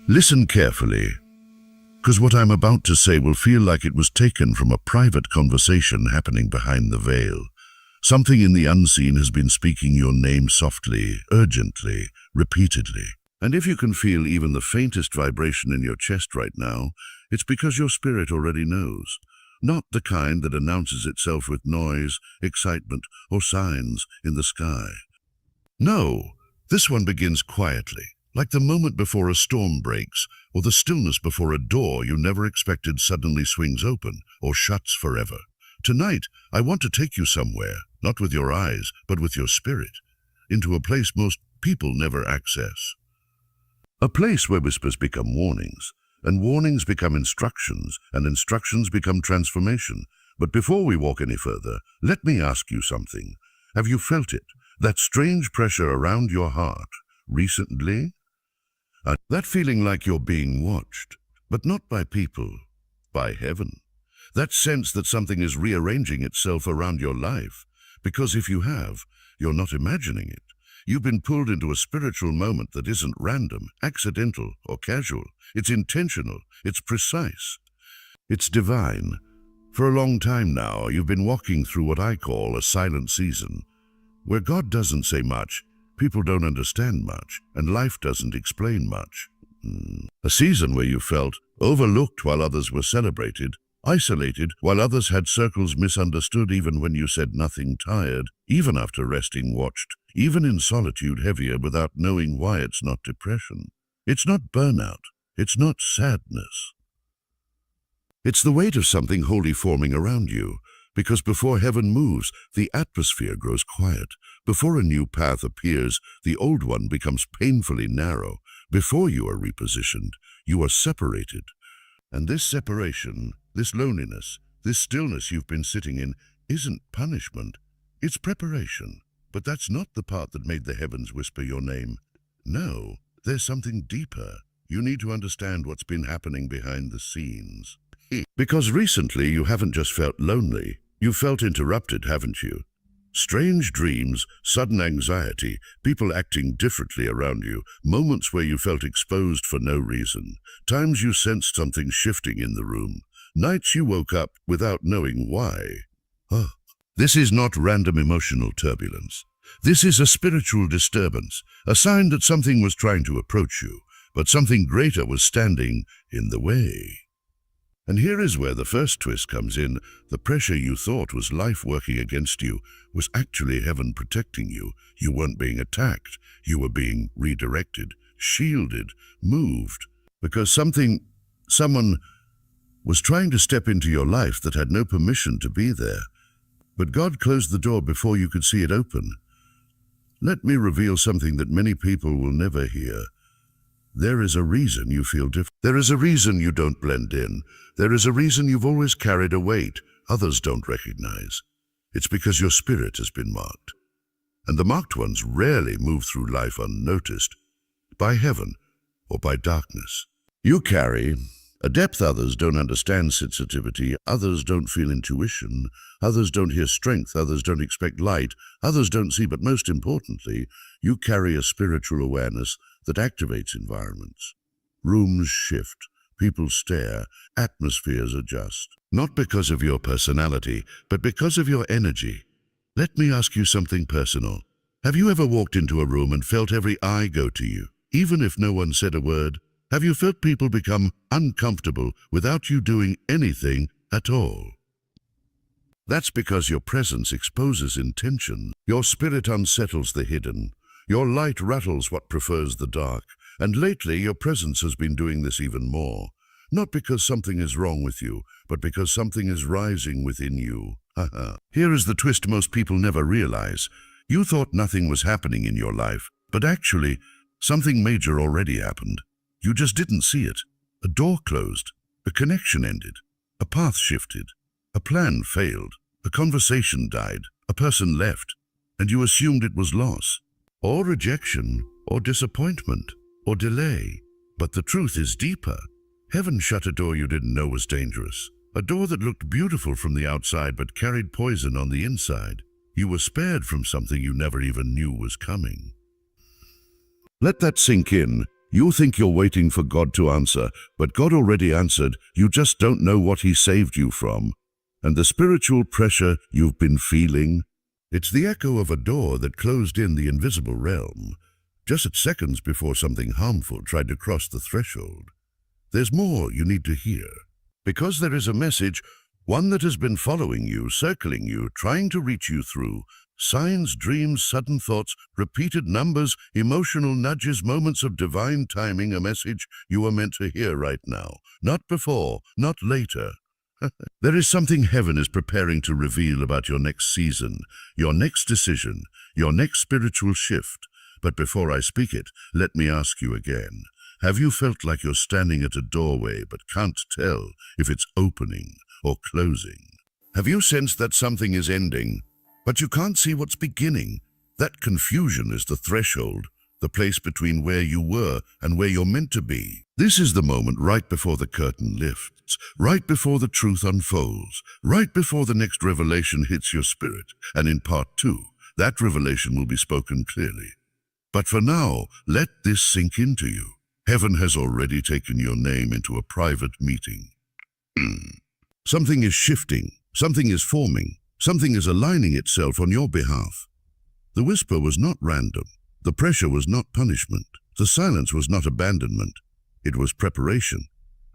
Listen carefully, because what I'm about to say will feel like it was taken from a private conversation happening behind the veil. Something in the unseen has been speaking your name softly, urgently, repeatedly. And if you can feel even the faintest vibration in your chest right now, it's because your spirit already knows. Not the kind that announces itself with noise, excitement, or signs in the sky. No, this one begins quietly, like the moment before a storm breaks, or the stillness before a door you never expected suddenly swings open or shuts forever. Tonight, I want to take you somewhere, not with your eyes, but with your spirit, into a place most people never access. A place where whispers become warnings, and warnings become instructions, and instructions become transformation. But before we walk any further, let me ask you something. Have you felt it, that strange pressure around your heart, recently? That feeling like you're being watched, but not by people, by heaven. That sense that something is rearranging itself around your life, because if you have, you're not imagining it. You've been pulled into a spiritual moment that isn't random, accidental, or casual. It's intentional, it's precise, it's divine. For a long time now, you've been walking through what I call a silent season, where God doesn't say much, people don't understand much, and life doesn't explain much. A season where you felt overlooked while others were celebrated, isolated while others had circles, misunderstood even when you said nothing, tired, even after resting, watched, even in solitude, heavier without knowing why. It's not depression. It's not burnout. It's not sadness. It's the weight of something wholly forming around you, because before heaven moves, the atmosphere grows quiet. Before a new path appears, the old one becomes painfully narrow. Before you are repositioned, you are separated. And this separation, this loneliness, this stillness you've been sitting in, isn't punishment, it's preparation. But that's not the part that made the heavens whisper your name. No, there's something deeper. You need to understand what's been happening behind the scenes. Because recently you haven't just felt lonely, you felt interrupted, haven't you? Strange dreams, sudden anxiety, people acting differently around you, moments where you felt exposed for no reason, times you sensed something shifting in the room, nights you woke up without knowing why. This is not random emotional turbulence. This is a spiritual disturbance, a sign that something was trying to approach you, but something greater was standing in the way. And here is where the first twist comes in. The pressure you thought was life working against you was actually heaven protecting you. You weren't being attacked. You were being redirected, shielded, moved, because someone was trying to step into your life that had no permission to be there. But God closed the door before you could see it open. Let me reveal something that many people will never hear. There is a reason you feel different. There is a reason you don't blend in. There is a reason you've always carried a weight others don't recognize. It's because your spirit has been marked. And the marked ones rarely move through life unnoticed, by heaven or by darkness. You carry a depth others don't understand, sensitivity, others don't feel intuition, others don't hear strength, others don't expect light, others don't see, but most importantly, you carry a spiritual awareness that activates environments. Rooms shift, people stare, atmospheres adjust. Not because of your personality, but because of your energy. Let me ask you something personal. Have you ever walked into a room and felt every eye go to you, even if no one said a word? Have you felt people become uncomfortable without you doing anything at all? That's because your presence exposes intention. Your spirit unsettles the hidden. Your light rattles what prefers the dark. And lately, your presence has been doing this even more. Not because something is wrong with you, but because something is rising within you. Here is the twist most people never realize. You thought nothing was happening in your life, but actually, something major already happened. You just didn't see it. A door closed, a connection ended, a path shifted, a plan failed, a conversation died, a person left, and you assumed it was loss, or rejection, or disappointment, or delay. But the truth is deeper. Heaven shut a door you didn't know was dangerous, a door that looked beautiful from the outside but carried poison on the inside. You were spared from something you never even knew was coming. Let that sink in. You think you're waiting for God to answer, but God already answered. You just don't know what He saved you from. And the spiritual pressure you've been feeling, it's the echo of a door that closed in the invisible realm, just at seconds before something harmful tried to cross the threshold. There's more you need to hear, because there is a message, one that has been following you, circling you, trying to reach you through signs, dreams, sudden thoughts, repeated numbers, emotional nudges, moments of divine timing, a message you are meant to hear right now, not before, not later. There is something heaven is preparing to reveal about your next season, your next decision, your next spiritual shift. But before I speak it, let me ask you again. Have you felt like you're standing at a doorway but can't tell if it's opening or closing? Have you sensed that something is ending, but you can't see what's beginning? That confusion is the threshold, the place between where you were and where you're meant to be. This is the moment right before the curtain lifts, right before the truth unfolds, right before the next revelation hits your spirit. And in part 2, that revelation will be spoken clearly. But for now, let this sink into you. Heaven has already taken your name into a private meeting. Something is shifting, something is forming, something is aligning itself on your behalf. The whisper was not random. The pressure was not punishment. The silence was not abandonment. It was preparation.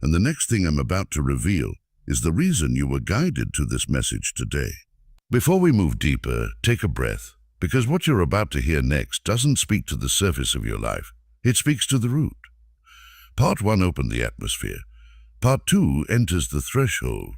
And the next thing I'm about to reveal is the reason you were guided to this message today. Before we move deeper, take a breath, because what you're about to hear next doesn't speak to the surface of your life. It speaks to the root. Part 1 opened the atmosphere. Part 2 enters the threshold.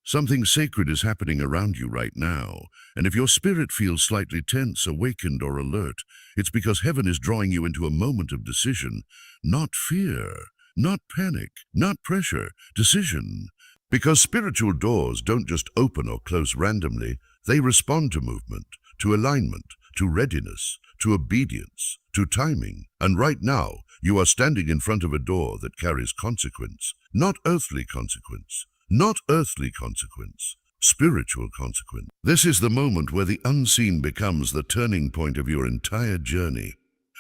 Something sacred is happening around you right now, and if your spirit feels slightly tense, awakened, or alert, it's because heaven is drawing you into a moment of decision, not fear, not panic, not pressure, decision. Because spiritual doors don't just open or close randomly, they respond to movement, to alignment, to readiness, to obedience, to timing. And right now, you are standing in front of a door that carries consequence, not earthly consequence. Not earthly consequence, spiritual consequence. This is the moment where the unseen becomes the turning point of your entire journey.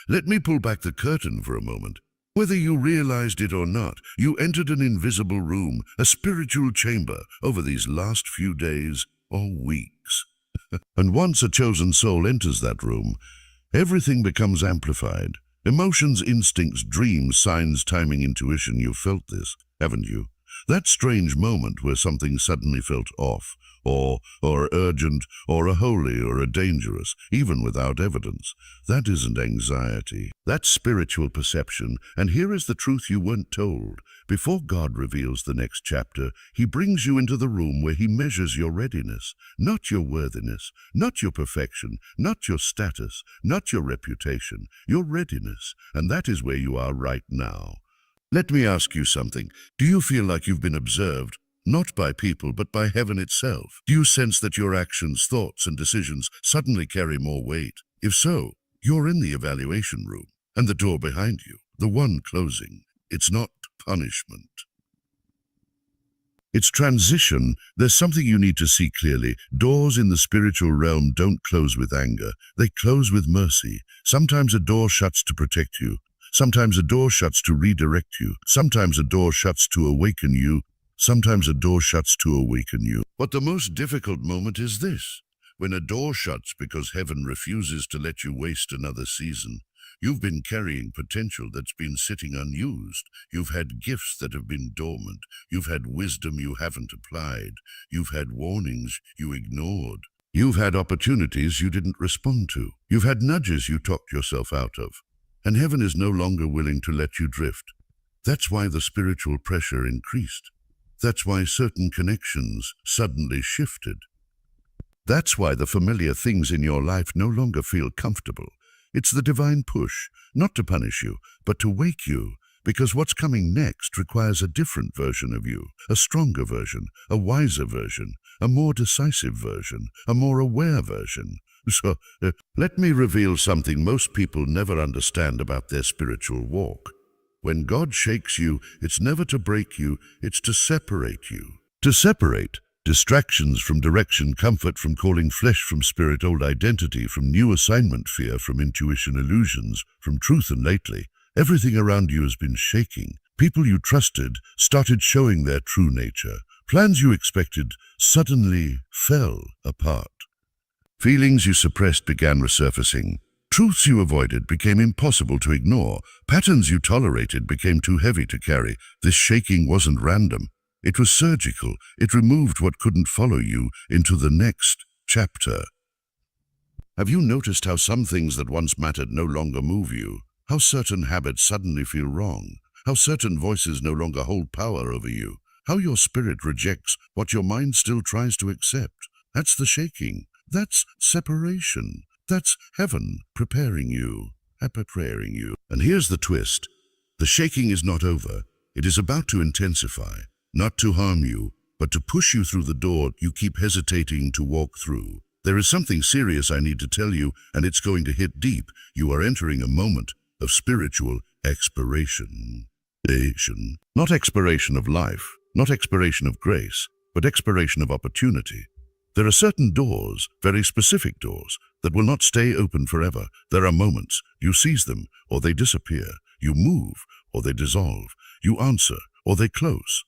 Let me pull back the curtain for a moment. Whether you realized it or not, you entered an invisible room, a spiritual chamber, over these last few days or weeks. And once a chosen soul enters that room, everything becomes amplified. Emotions, instincts, dreams, signs, timing, intuition. You've felt this, haven't you? That strange moment where something suddenly felt off, or urgent, or a holy, or a dangerous, even without evidence. That isn't anxiety. That's spiritual perception. And here is the truth you weren't told. Before God reveals the next chapter, He brings you into the room where He measures your readiness, not your worthiness, not your perfection, not your status, not your reputation, your readiness. And that is where you are right now. Let me ask you something. Do you feel like you've been observed, not by people, but by heaven itself? Do you sense that your actions, thoughts, and decisions suddenly carry more weight? If so, you're in the evaluation room, and the door behind you, the one closing, it's not punishment. It's transition. There's something you need to see clearly. Doors in the spiritual realm don't close with anger. They close with mercy. Sometimes a door shuts to protect you. Sometimes a door shuts to redirect you. Sometimes a door shuts to awaken you. Sometimes a door shuts to awaken you. But the most difficult moment is this. When a door shuts because heaven refuses to let you waste another season. You've been carrying potential that's been sitting unused. You've had gifts that have been dormant. You've had wisdom you haven't applied. You've had warnings you ignored. You've had opportunities you didn't respond to. You've had nudges you talked yourself out of. And heaven is no longer willing to let you drift. That's why the spiritual pressure increased. That's why certain connections suddenly shifted. That's why the familiar things in your life no longer feel comfortable. It's the divine push, not to punish you, but to wake you, because what's coming next requires a different version of you, a stronger version, a wiser version, a more decisive version, a more aware version. So, let me reveal something most people never understand about their spiritual walk. When God shakes you, it's never to break you, it's to separate you. To separate distractions from direction, comfort from calling, flesh from spirit, old identity from new assignment, fear from intuition, illusions from truth. And lately, Everything around you has been shaking. People you trusted started showing their true nature. Plans you expected suddenly fell apart. Feelings you suppressed began resurfacing. Truths you avoided became impossible to ignore. Patterns you tolerated became too heavy to carry. This shaking wasn't random. It was surgical. It removed what couldn't follow you into the next chapter. Have you noticed how some things that once mattered no longer move you? How certain habits suddenly feel wrong? How certain voices no longer hold power over you? How your spirit rejects what your mind still tries to accept? That's the shaking. That's separation. That's heaven preparing you. And here's the twist. The shaking is not over. It is about to intensify, not to harm you, but to push you through the door you keep hesitating to walk through. There is something serious I need to tell you, and it's going to hit deep. You are entering a moment of spiritual expiration. Not expiration of life, not expiration of grace, but expiration of opportunity. There are certain doors, very specific doors, that will not stay open forever. There are moments, you seize them, or they disappear. You move, or they dissolve. You answer, or they close.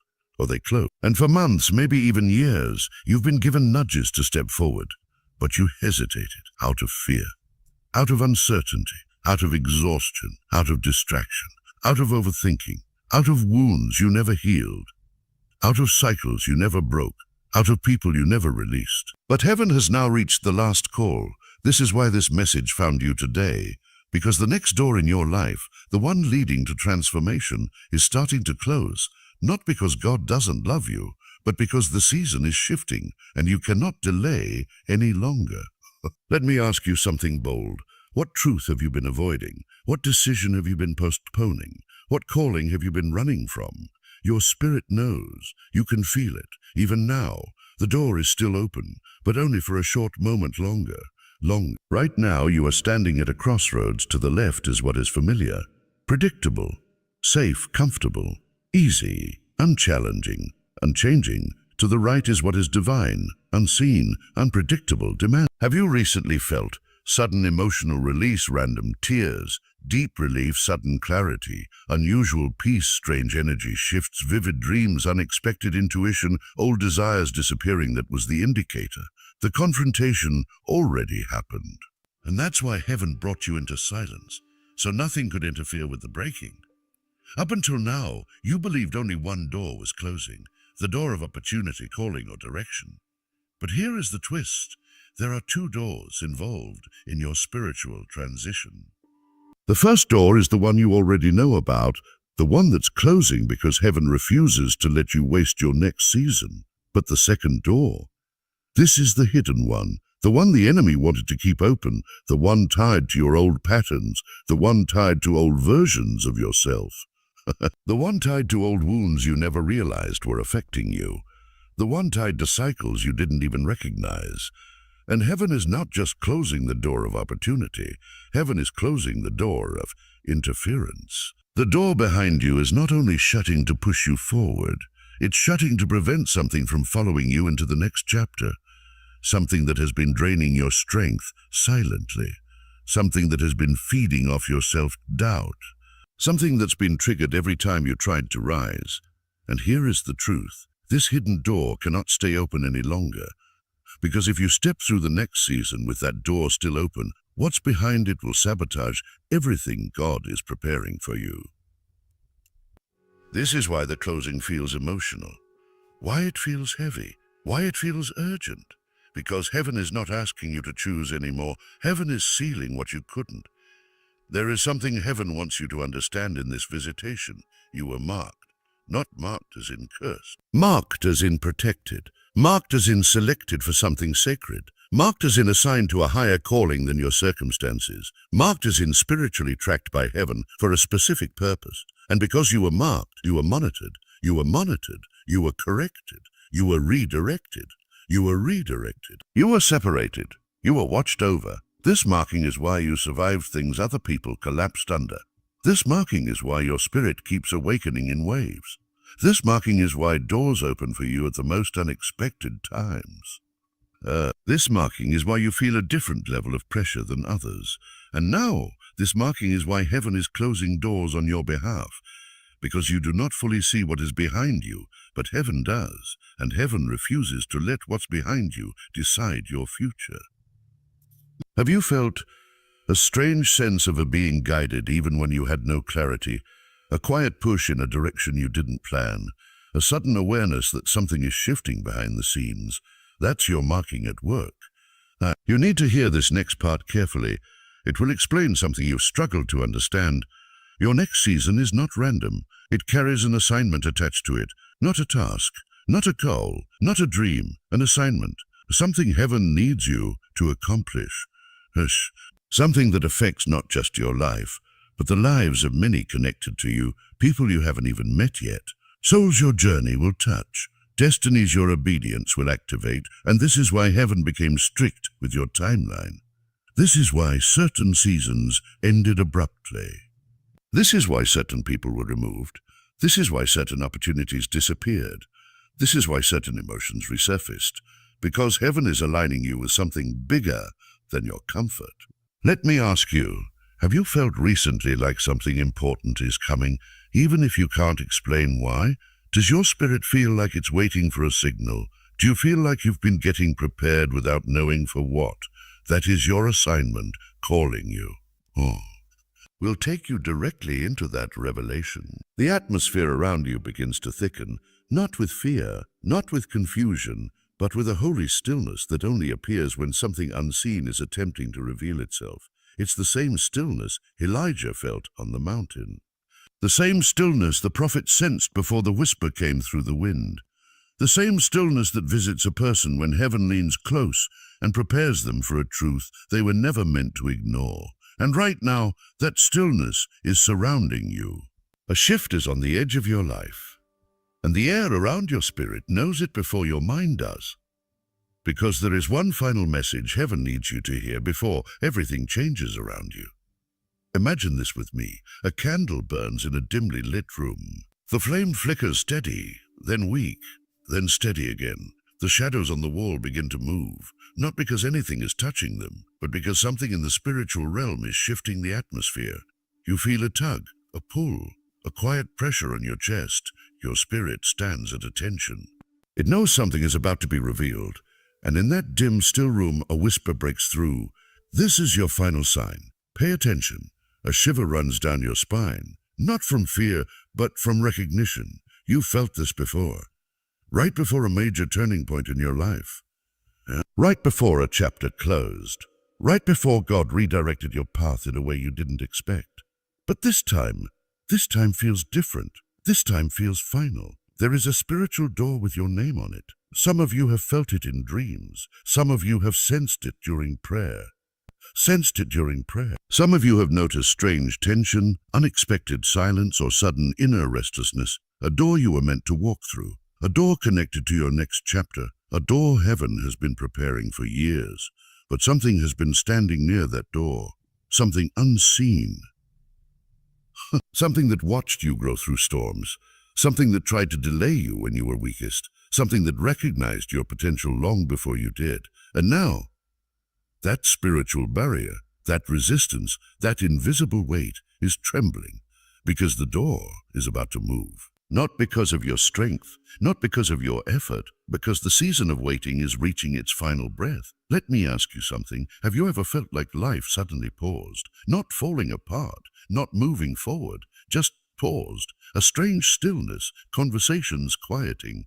And for months, maybe even years, you've been given nudges to step forward. But you hesitated out of fear, out of uncertainty, out of exhaustion, out of distraction, out of overthinking, out of wounds you never healed, out of cycles you never broke, out of people you never released. But heaven has now reached the last call. This is why this message found you today, because the next door in your life, the one leading to transformation, is starting to close, not because God doesn't love you, but because the season is shifting and you cannot delay any longer. Let me ask you something bold. What truth have you been avoiding? What decision have you been postponing? What calling have you been running from? Your spirit knows. You can feel it. Even now, the door is still open, but only for a short moment longer. Right now, you are standing at a crossroads. To the left is what is familiar, predictable, safe, comfortable, easy, unchallenging, unchanging. To the right is what is divine, unseen, unpredictable, demand. Have you recently felt sudden emotional release, random tears, deep relief, sudden clarity, unusual peace, strange energy shifts, vivid dreams, unexpected intuition, old desires disappearing? That was the indicator. The confrontation already happened. And that's why heaven brought you into silence, so nothing could interfere with the breaking. Up until now, you believed only one door was closing, the door of opportunity, calling, or direction. But here is the twist. There are two doors involved in your spiritual transition. The first door is the one you already know about, the one that's closing because heaven refuses to let you waste your next season. But the second door, this is the hidden one, the one the enemy wanted to keep open, the one tied to your old patterns, the one tied to old versions of yourself. The one tied to old wounds you never realized were affecting you. The one tied to cycles you didn't even recognize. And heaven is not just closing the door of opportunity. Heaven is closing the door of interference. The door behind you is not only shutting to push you forward, it's shutting to prevent something from following you into the next chapter. Something that has been draining your strength silently. Something that has been feeding off your self-doubt. Something that's been triggered every time you tried to rise. And here is the truth. This hidden door cannot stay open any longer. Because if you step through the next season with that door still open, what's behind it will sabotage everything God is preparing for you. This is why the closing feels emotional. Why it feels heavy. Why it feels urgent. Because heaven is not asking you to choose anymore. Heaven is sealing what you couldn't. There is something heaven wants you to understand in this visitation. You were marked. Not marked as in cursed. Marked as in protected. Marked as in selected for something sacred. Marked as in assigned to a higher calling than your circumstances. Marked as in spiritually tracked by heaven for a specific purpose. And because you were marked, you were monitored. You were monitored. You were corrected. You were redirected. You were redirected. You were separated. You were watched over. This marking is why you survived things other people collapsed under. This marking is why your spirit keeps awakening in waves. This marking is why doors open for you at the most unexpected times. This marking is why you feel a different level of pressure than others. And now, This marking is why heaven is closing doors on your behalf, because you do not fully see what is behind you, but heaven does, and heaven refuses to let what's behind you decide your future. Have you felt a strange sense of being guided even when you had no clarity, a quiet push in a direction you didn't plan, a sudden awareness that something is shifting behind the scenes? That's your marking at work. You need to hear this next part carefully. It will explain something you've struggled to understand. Your next season is not random. It carries an assignment attached to it, not a task, not a goal, not a dream, an assignment, something heaven needs you to accomplish. Something that affects not just your life, but the lives of many connected to you, people you haven't even met yet. Souls your journey will touch, destinies your obedience will activate, and this is why heaven became strict with your timeline. This is why certain seasons ended abruptly. This is why certain people were removed. This is why certain opportunities disappeared. This is why certain emotions resurfaced, because heaven is aligning you with something bigger than your comfort. Let me ask you, have you felt recently like something important is coming, even if you can't explain why? Does your spirit feel like it's waiting for a signal? Do you feel like you've been getting prepared without knowing for what? That is your assignment calling you. We'll take you directly into that revelation. The atmosphere around you begins to thicken, not with fear, not with confusion, but with a holy stillness that only appears when something unseen is attempting to reveal itself. It's the same stillness Elijah felt on the mountain. The same stillness the prophet sensed before the whisper came through the wind. The same stillness that visits a person when heaven leans close and prepares them for a truth they were never meant to ignore. And right now, that stillness is surrounding you. A shift is on the edge of your life, and the air around your spirit knows it before your mind does. Because there is one final message heaven needs you to hear before everything changes around you. Imagine this with me. A candle burns in a dimly lit room. The flame flickers steady, then weak, then steady again. The shadows on the wall begin to move, not because anything is touching them, but because something in the spiritual realm is shifting the atmosphere. You feel a tug, a pull, a quiet pressure on your chest. Your spirit stands at attention. It knows something is about to be revealed, and in that dim, still room, a whisper breaks through. This is your final sign. Pay attention. A shiver runs down your spine, not from fear, but from recognition. You felt this before. Right before a major turning point in your life. Right before a chapter closed. Right before God redirected your path in a way you didn't expect. But this time feels different. This time feels final. There is a spiritual door with your name on it. Some of you have felt it in dreams. Some of you have sensed it during prayer. Some of you have noticed strange tension, unexpected silence, or sudden inner restlessness. A door you were meant to walk through. A door connected to your next chapter, a door heaven has been preparing for years, but something has been standing near that door, something unseen. Something that watched you grow through storms, something that tried to delay you when you were weakest, something that recognized your potential long before you did. And now, that spiritual barrier, that resistance, that invisible weight is trembling because the door is about to move. Not because of your strength, not because of your effort, because the season of waiting is reaching its final breath. Let me ask you something. Have you ever felt like life suddenly paused? Not falling apart, not moving forward, just paused. A strange stillness, conversations quieting.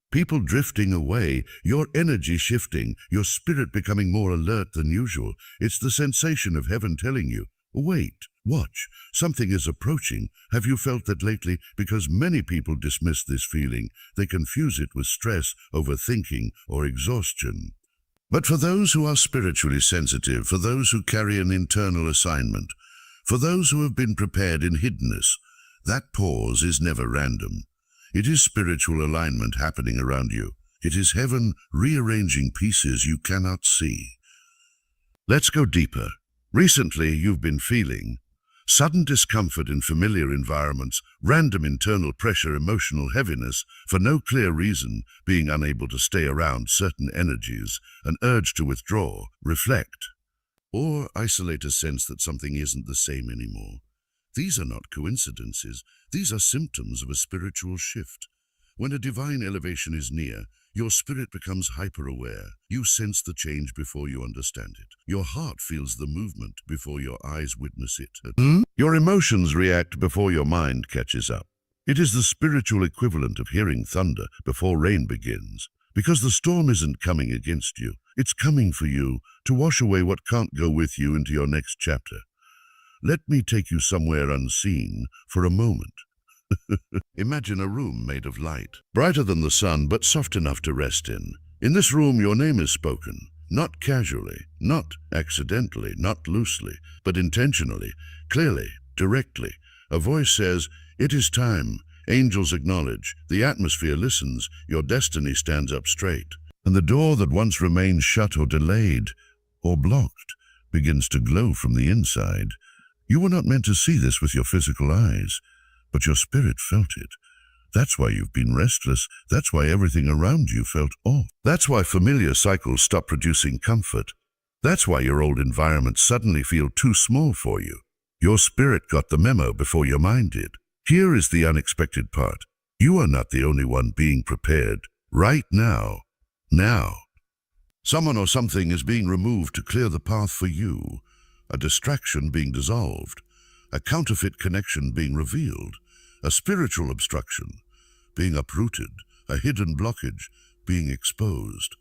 People drifting away, your energy shifting, your spirit becoming more alert than usual. It's the sensation of heaven telling you, wait, watch, something is approaching. Have you felt that lately? Because many people dismiss this feeling. They confuse it with stress, overthinking, or exhaustion. But for those who are spiritually sensitive, for those who carry an internal assignment, for those who have been prepared in hiddenness, that pause is never random. It is spiritual alignment happening around you. It is heaven rearranging pieces you cannot see. Let's go deeper. Recently, you've been feeling sudden discomfort in familiar environments, random internal pressure, emotional heaviness, for no clear reason, being unable to stay around certain energies, an urge to withdraw, reflect. or isolate a sense that something isn't the same anymore. These are not coincidences. These are symptoms of a spiritual shift. When a divine elevation is near, your spirit becomes hyper-aware. You sense the change before you understand it. Your heart feels the movement before your eyes witness it. Your emotions react before your mind catches up. It is the spiritual equivalent of hearing thunder before rain begins. Because the storm isn't coming against you, it's coming for you to wash away what can't go with you into your next chapter. Let me take you somewhere unseen for a moment. Imagine a room made of light, brighter than the sun, but soft enough to rest in. In this room, your name is spoken, not casually, not accidentally, not loosely, but intentionally, clearly, directly. A voice says, "It is time." Angels acknowledge. The atmosphere listens. Your destiny stands up straight. And the door that once remained shut or delayed or blocked begins to glow from the inside. You were not meant to see this with your physical eyes, but your spirit felt it. That's why you've been restless. That's why everything around you felt off. That's why familiar cycles stop producing comfort. That's why your old environments suddenly feel too small for you. Your spirit got the memo before your mind did. Here is the unexpected part. You are not the only one being prepared. Right now. Now. Someone or something is being removed to clear the path for you. A distraction being dissolved. A counterfeit connection being revealed. A spiritual obstruction being uprooted. A hidden blockage being exposed.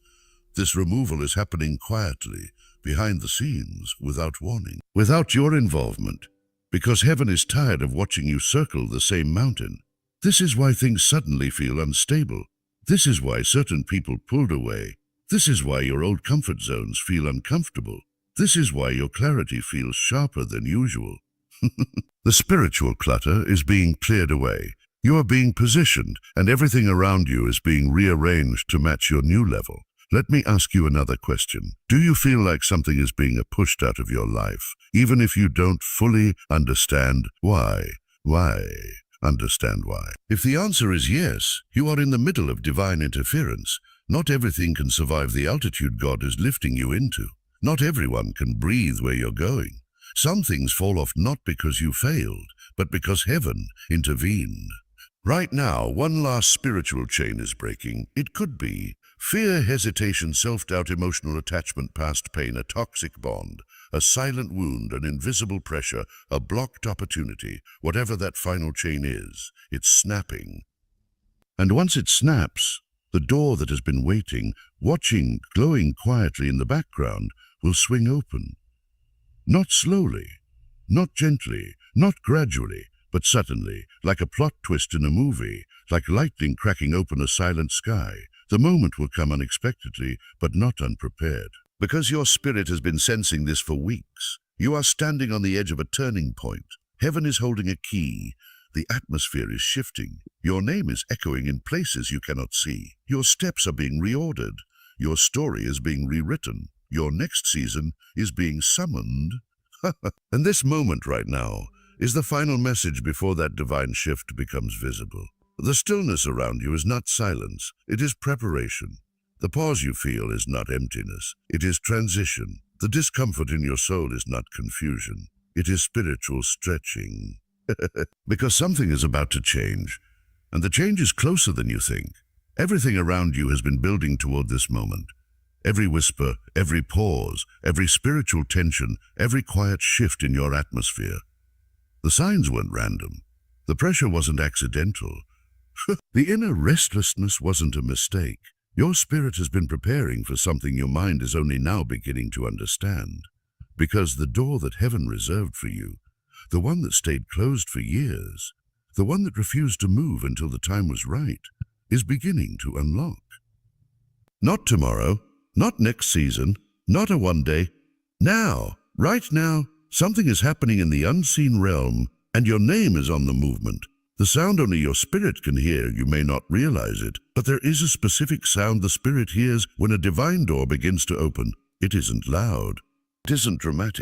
This removal is happening quietly, behind the scenes, without warning, without your involvement, because heaven is tired of watching you circle the same mountain. This is why things suddenly feel unstable. This is why certain people pulled away. This is why your old comfort zones feel uncomfortable. This is why your clarity feels sharper than usual. The spiritual clutter is being cleared away. You are being positioned, and everything around you is being rearranged to match your new level. Let me ask you another question. Do you feel like something is being pushed out of your life, even if you don't fully understand why? Understand why? If the answer is yes, you are in the middle of divine interference. Not everything can survive the altitude God is lifting you into. Not everyone can breathe where you're going. Some things fall off not because you failed, but because heaven intervened. Right now, one last spiritual chain is breaking. It could be fear, hesitation, self-doubt, emotional attachment, past pain, a toxic bond, a silent wound, an invisible pressure, a blocked opportunity. Whatever that final chain is, it's snapping. And once it snaps, the door that has been waiting, watching, glowing quietly in the background, will swing open. Not slowly, not gently, not gradually, but suddenly, like a plot twist in a movie, like lightning cracking open a silent sky. The moment will come unexpectedly, but not unprepared. Because your spirit has been sensing this for weeks, you are standing on the edge of a turning point. Heaven is holding a key. The atmosphere is shifting. Your name is echoing in places you cannot see. Your steps are being reordered. Your story is being rewritten. Your next season is being summoned. And this moment right now is the final message before that divine shift becomes visible. The stillness around you is not silence, it is preparation. The pause you feel is not emptiness, it is transition. The discomfort in your soul is not confusion, it is spiritual stretching. Because something is about to change, and the change is closer than you think. Everything around you has been building toward this moment. Every whisper, every pause, every spiritual tension, every quiet shift in your atmosphere. The signs weren't random. The pressure wasn't accidental. The inner restlessness wasn't a mistake. Your spirit has been preparing for something your mind is only now beginning to understand. Because the door that heaven reserved for you, the one that stayed closed for years, the one that refused to move until the time was right, is beginning to unlock. Not tomorrow, not next season, not a one day. Now, right now, something is happening in the unseen realm, and your name is on the movement. The sound only your spirit can hear, you may not realize it, but there is a specific sound the spirit hears when a divine door begins to open. It isn't loud. It isn't dramatic.